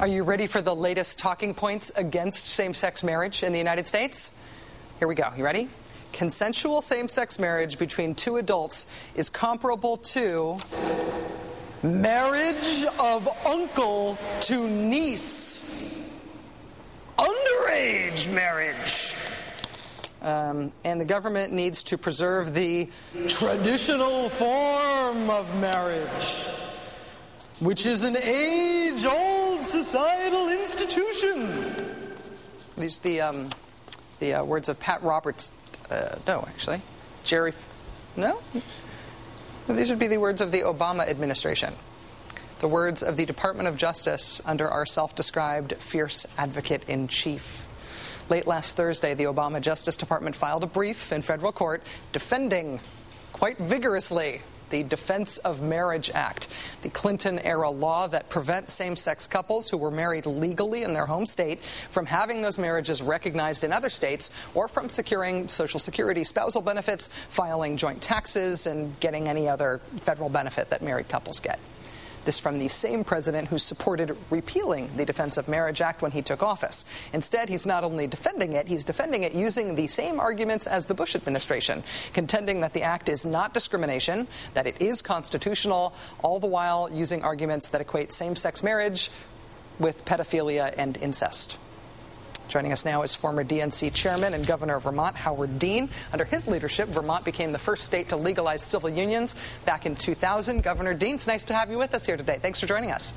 Are you ready for the latest talking points against same-sex marriage in the United States? Here we go. You ready? Consensual same-sex marriage between two adults is comparable to marriage of uncle to niece. Underage marriage. And the government needs to preserve the traditional form of marriage, which is an age-old societal institution. These are the words of Pat Roberts. No, actually. No? These would be the words of the Obama administration. The words of the Department of Justice under our self-described fierce advocate-in-chief. Late last Thursday, the Obama Justice Department filed a brief in federal court defending, quite vigorously, the Defense of Marriage Act, the Clinton-era law that prevents same-sex couples who were married legally in their home state from having those marriages recognized in other states or from securing Social Security spousal benefits, filing joint taxes, and getting any other federal benefit that married couples get. This from the same president who supported repealing the Defense of Marriage Act when he took office. Instead, he's not only defending it, he's defending it using the same arguments as the Bush administration, contending that the act is not discrimination, that it is constitutional, all the while using arguments that equate same-sex marriage with pedophilia and incest. Joining us now is former DNC chairman and governor of Vermont, Howard Dean. Under his leadership, Vermont became the first state to legalize civil unions back in 2000. Governor Dean, it's nice to have you with us here today. Thanks for joining us.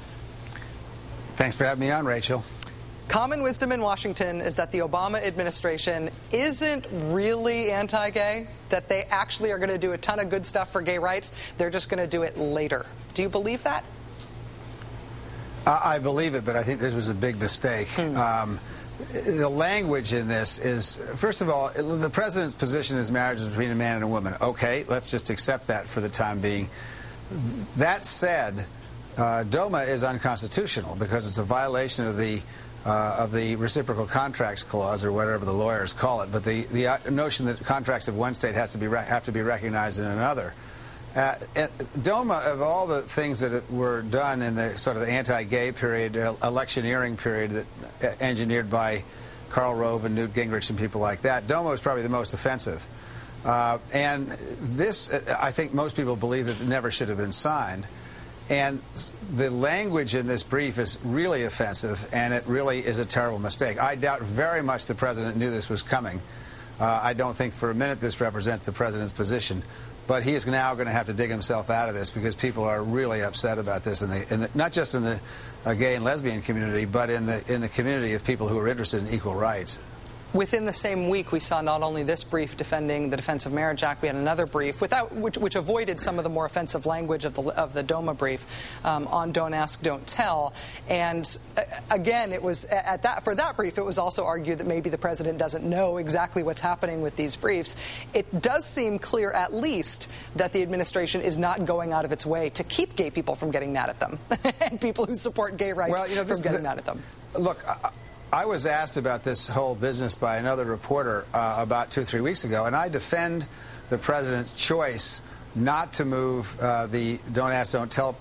Thanks for having me on, Rachel. Common wisdom in Washington is that the Obama administration isn't really anti-gay, that they actually are going to do a ton of good stuff for gay rights. They're just going to do it later. Do you believe that? I believe it, but I think this was a big mistake. The language in this is, first of all, the president's position is marriage is between a man and a woman. Okay, let's just accept that for the time being. That said, DOMA is unconstitutional because it's a violation of the reciprocal contracts clause, or whatever the lawyers call it. But the notion that contracts of one state have to be recognized in another. DOMA, of all the things that were done in the sort of the anti-gay period, electioneering period that engineered by Karl Rove and Newt Gingrich and people like that, DOMA was probably the most offensive. And this, I think most people believe that it never should have been signed. And the language in this brief is really offensive, and it really is a terrible mistake. I doubt very much the president knew this was coming. I don't think for a minute this represents the president's position. But he is now going to have to dig himself out of this because people are really upset about this, not just in the gay and lesbian community, but in the community of people who are interested in equal rights. Within the same week, we saw not only this brief defending the Defense of Marriage Act, we had another brief which avoided some of the more offensive language of the DOMA brief on Don't Ask, Don't Tell. And again, it was for that brief, it was also argued that maybe the president doesn't know exactly what's happening with these briefs. It does seem clear, at least, that the administration is not going out of its way to keep gay people from getting mad at them and people who support gay rights from getting mad at them. Look, I was asked about this whole business by another reporter about 2 or 3 weeks ago, and I defend the president's choice not to move the Don't Ask, Don't Tell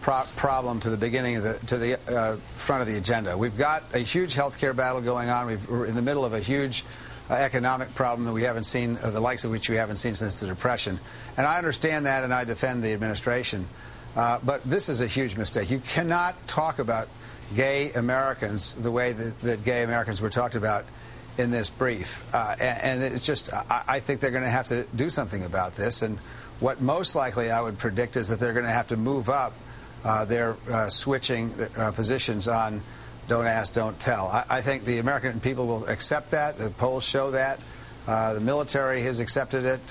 problem to the beginning of the front of the agenda. We've got a huge health care battle going on. We're in the middle of a huge economic problem that we haven't seen, the likes of which we haven't seen since the Depression. And I understand that, and I defend the administration. But this is a huge mistake. You cannot talk about gay Americans the way that gay Americans were talked about in this brief. And it's just, I think they're going to have to do something about this. And what most likely I would predict is that they're going to have to move up their switching positions on Don't Ask, Don't Tell. I think the American people will accept that. The polls show that. The military has accepted it.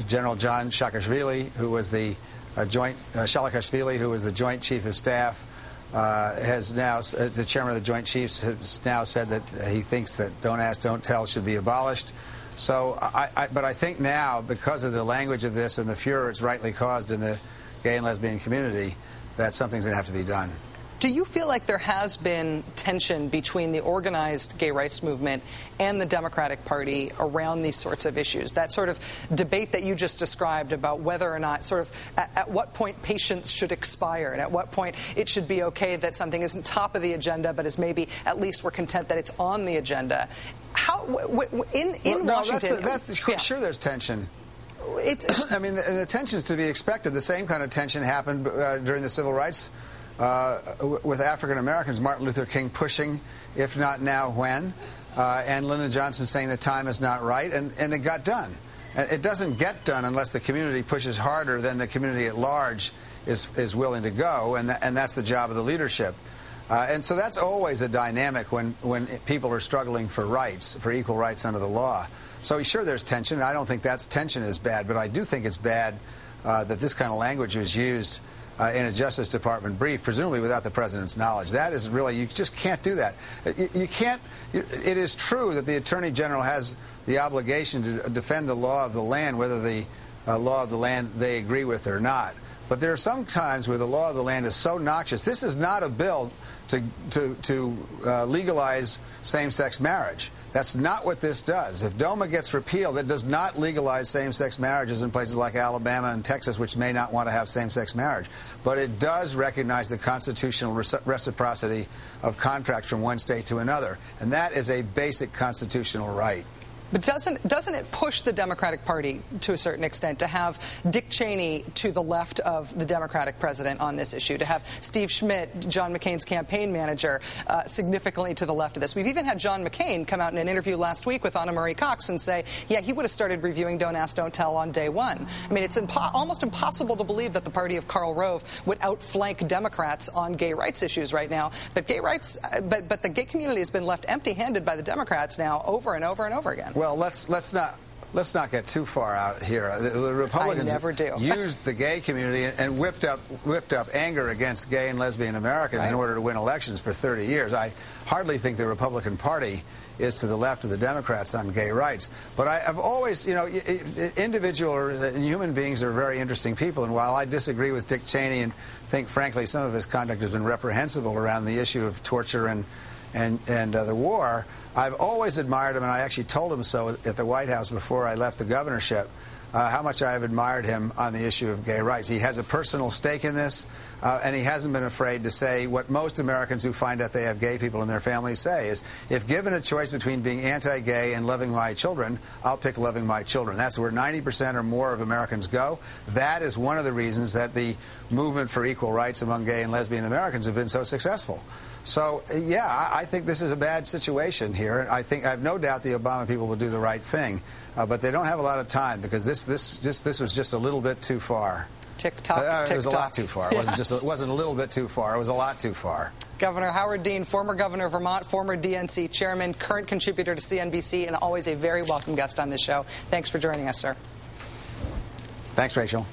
General John Saakashvili, who was the Joint Chief of Staff, has now, the chairman of the Joint Chiefs, has now said that he thinks that Don't Ask, Don't Tell should be abolished. So, but I think now, because of the language of this and the furor it's rightly caused in the gay and lesbian community, that something's going to have to be done. Do you feel like there has been tension between the organized gay rights movement and the Democratic Party around these sorts of issues? That sort of debate that you just described about whether or not sort of at what point patience should expire and at what point it should be okay that something isn't top of the agenda but is maybe at least we're content that it's on the agenda. How in Washington? Sure, there's tension. I mean, the tension is to be expected. The same kind of tension happened during the civil rights with African Americans. Martin Luther King pushing, if not now, when, and Lyndon Johnson saying the time is not right, and it got done. It doesn't get done unless the community pushes harder than the community at large is willing to go, and that's the job of the leadership. And so that's always a dynamic when people are struggling for rights, for equal rights under the law. So sure, there's tension. I don't think tension is bad, but I do think it's bad that this kind of language was used in a Justice Department brief, presumably without the president's knowledge. That is really, you just can't do that. You can't. It is true that the Attorney General has the obligation to defend the law of the land, whether the law of the land they agree with or not. But there are some times where the law of the land is so noxious. This is not a bill to legalize same-sex marriage. That's not what this does. If DOMA gets repealed, it does not legalize same-sex marriages in places like Alabama and Texas, which may not want to have same-sex marriage. But it does recognize the constitutional reciprocity of contracts from one state to another. And that is a basic constitutional right. But doesn't it push the Democratic Party to a certain extent to have Dick Cheney to the left of the Democratic president on this issue, to have Steve Schmidt, John McCain's campaign manager, significantly to the left of this? We've even had John McCain come out in an interview last week with Anna Marie Cox and say, yeah, he would have started reviewing Don't Ask, Don't Tell on day one. I mean, it's almost impossible to believe that the party of Karl Rove would outflank Democrats on gay rights issues right now. But gay rights, but the gay community has been left empty-handed by the Democrats now over and over and over again. Well, let's not get too far out here. The Republicans used the gay community and whipped up anger against gay and lesbian Americans in order to win elections for 30 years. I hardly think the Republican Party is to the left of the Democrats on gay rights. But I've always, individual or human beings are very interesting people. And while I disagree with Dick Cheney and think, frankly, some of his conduct has been reprehensible around the issue of torture and the war, I've always admired him, and I actually told him so at the White House before I left the governorship, how much I have admired him on the issue of gay rights. He has a personal stake in this, and he hasn't been afraid to say what most Americans who find out they have gay people in their families say is, if given a choice between being anti-gay and loving my children, I'll pick loving my children. That's where 90% or more of Americans go. That is one of the reasons that the movement for equal rights among gay and lesbian Americans have been so successful. So, yeah, I think this is a bad situation here. I have no doubt the Obama people will do the right thing, but they don't have a lot of time because this was just a little bit too far. Tick-tock, tick-tock. It was a lot too far. Yes. It wasn't a little bit too far. It was a lot too far. Governor Howard Dean, former governor of Vermont, former DNC chairman, current contributor to CNBC, and always a very welcome guest on this show. Thanks for joining us, sir. Thanks, Rachel.